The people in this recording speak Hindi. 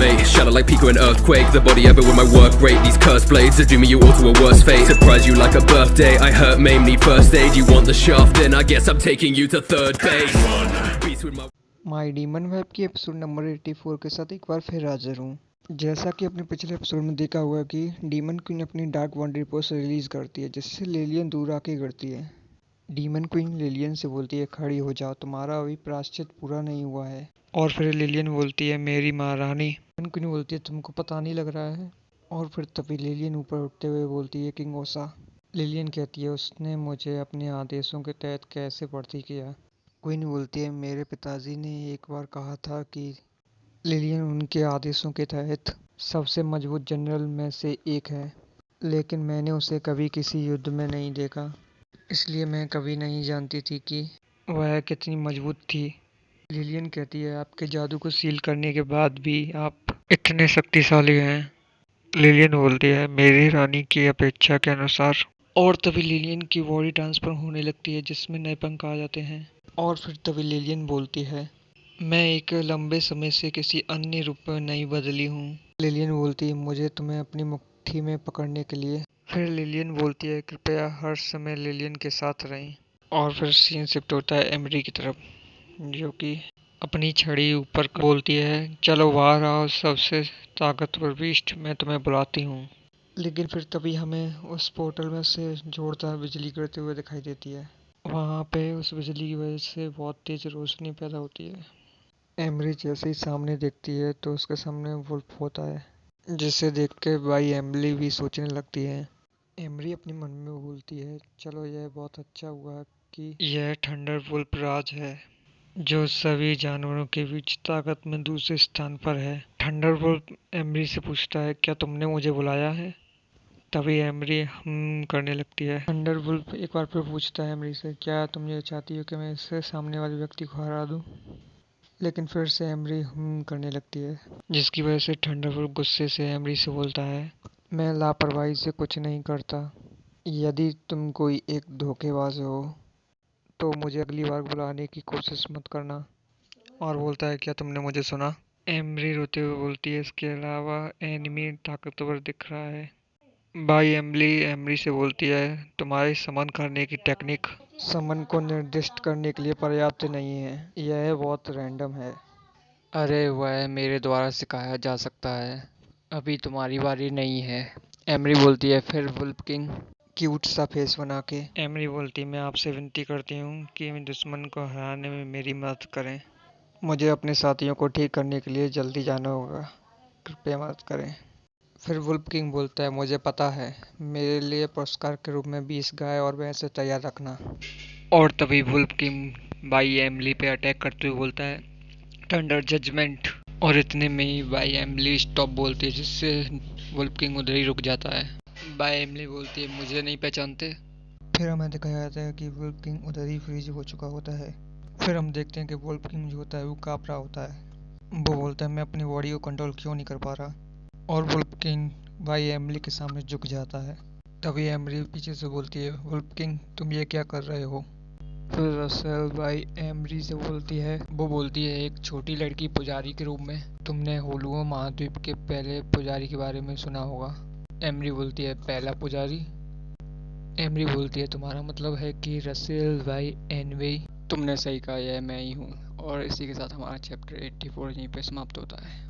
mate. Shatter like Pico and Earthquake. The body ever with my work rate. These cursed blades are dooming you all to a worse fate. Surprise you like a birthday. I hurt, maim, need first aid. You want the shaft, then I guess I'm taking you to third base. Beast with my my demon web की एपिसोड नंबर 84 के साथ एक बार फिर हाजिर हूँ। जैसा कि अपने पिछले एपिसोड में देखा हुआ कि डीमन क्वीन अपनी डार्क वंडर पोस्ट रिलीज करती है, जिससे लिलियन दूर आके गिरती है। डीमन क्वीन लिलियन से बोलती है, खड़ी हो जाओ, तुम्हारा अभी प्रायश्चित पूरा नहीं हुआ है। और फिर लिलियन बोलती है, मेरी महारानी। डीमन क्वीन बोलती है, तुमको पता नहीं लग रहा है। और फिर तभी लिलियन ऊपर उठते हुए बोलती है, किंग ओसा। लिलियन कहती है, उसने मुझे अपने आदेशों के तहत कैसे भर्ती किया। क्वीन बोलती है, मेरे पिताजी ने एक बार कहा था कि लिलियन उनके आदेशों के तहत सबसे मजबूत जनरल में से एक है, लेकिन मैंने उसे कभी किसी युद्ध में नहीं देखा, इसलिए मैं कभी नहीं जानती थी कि वह कितनी मजबूत थी। लिलियन कहती है, आपके जादू को सील करने के बाद भी आप इतने शक्तिशाली हैं। लिलियन बोलती है, मेरी रानी की अपेक्षा के अनुसार। और तभी लिलियन की बॉडी ट्रांसफर होने लगती है, जिसमें नए पंख आ जाते हैं। और फिर तभी लिलियन बोलती है, मैं एक लंबे समय से किसी अन्य रूप में नहीं बदली हूँ। लिलियन बोलती है, मुझे तुम्हें अपनी मुट्ठी में पकड़ने के लिए। फिर लिलियन बोलती है, कृपया हर समय लिलियन के साथ रहें। और फिर सीन शिफ्ट होता है एमरी की तरफ, जो कि अपनी छड़ी ऊपर बोलती है, चलो बाहर आओ सबसे ताकतवर बीस्ट, मैं तुम्हें बुलाती हूँ। लेकिन फिर तभी हमें उस पोर्टल में से जोरदार बिजली गिरते हुए दिखाई देती है। वहाँ पे उस बिजली की वजह से बहुत तेज रोशनी पैदा होती है। एमरी जैसे ही सामने देखती है तो उसके सामने वुल्फ होता है, जिसे देख के भाई एमली भी सोचने लगती है। एमरी अपने मन में बोलती है, चलो यह बहुत अच्छा हुआ कि यह थंडर वुल्फ राज है, जो सभी जानवरों के बीच ताकत में दूसरे स्थान पर है। थंडर वुल्फ एमरी से पूछता है, क्या तुमने मुझे बुलाया है? तभी एमरी करने लगती है। थंडर वुल्फ एक बार फिर पूछता है एमरी से, क्या तुम ये चाहती हो कि मैं इससे सामने वाले व्यक्ति को हरा दूं? लेकिन फिर से एमरी करने लगती है, जिसकी वजह से थंडरबोल्ट गुस्से से एमरी से बोलता है, मैं लापरवाही से कुछ नहीं करता। यदि तुम कोई एक धोखेबाज हो तो मुझे अगली बार बुलाने की कोशिश मत करना। और बोलता है, क्या तुमने मुझे सुना? एमरी रोते हुए बोलती है, इसके अलावा एनिमी ताकतवर दिख रहा है। भाई एमली एमरी से बोलती है, तुम्हारी समन करने की टेक्निक समन को निर्दिष्ट करने के लिए पर्याप्त नहीं है, यह बहुत रैंडम है। अरे वह मेरे द्वारा सिखाया जा सकता है, अभी तुम्हारी बारी नहीं है। एमरी बोलती है, फिर वुल्फ किंग क्यूट सा फेस बना के। एमरी बोलती है, मैं आपसे विनती करती हूँ कि दुश्मन को हराने में मेरी मदद करें। मुझे अपने साथियों को ठीक करने के लिए जल्दी जाना होगा, कृपया मदद करें। फिर वुल्फ किंग बोलता है, मुझे पता है, मेरे लिए पुरस्कार के रूप में 20 गाय और भैंसे तैयार रखना। और तभी वुल्फ किंग भाई एमली पे अटैक करते हुए बोलता है, थंडर जजमेंट। और इतने में ही बाई एमली स्टॉप बोलती है, जिससे वुल्फ किंग उधर ही रुक जाता है। बाई एमली बोलती है, मुझे नहीं पहचानते? फिर हमें दिखाया जाता है कि वुल्फ किंग उधर ही फ्रीज हो चुका होता है। फिर हम देखते हैं कि वुल्फ किंग जो होता है वो काँप रहा होता है। वो बोलता है, मैं अपनी बॉडी को कंट्रोल क्यों नहीं कर पा रहा। और वुल्फ किंग भाई एमली के सामने झुक जाता है। तभी एमली पीछे से बोलती है, वुल्फ किंग तुम ये क्या कर रहे हो? फिर रसेल भाई एमरी से बोलती है, वो बोलती है, एक छोटी लड़की पुजारी के रूप में तुमने होलुओ महाद्वीप के पहले पुजारी के बारे में सुना होगा। एमरी बोलती है, पहला पुजारी? एमरी बोलती है, तुम्हारा मतलब है कि रसेल भाई एनवे? तुमने सही कहा, यह मैं ही हूँ। और इसी के साथ हमारा चैप्टर 84 यहीं पे समाप्त होता है।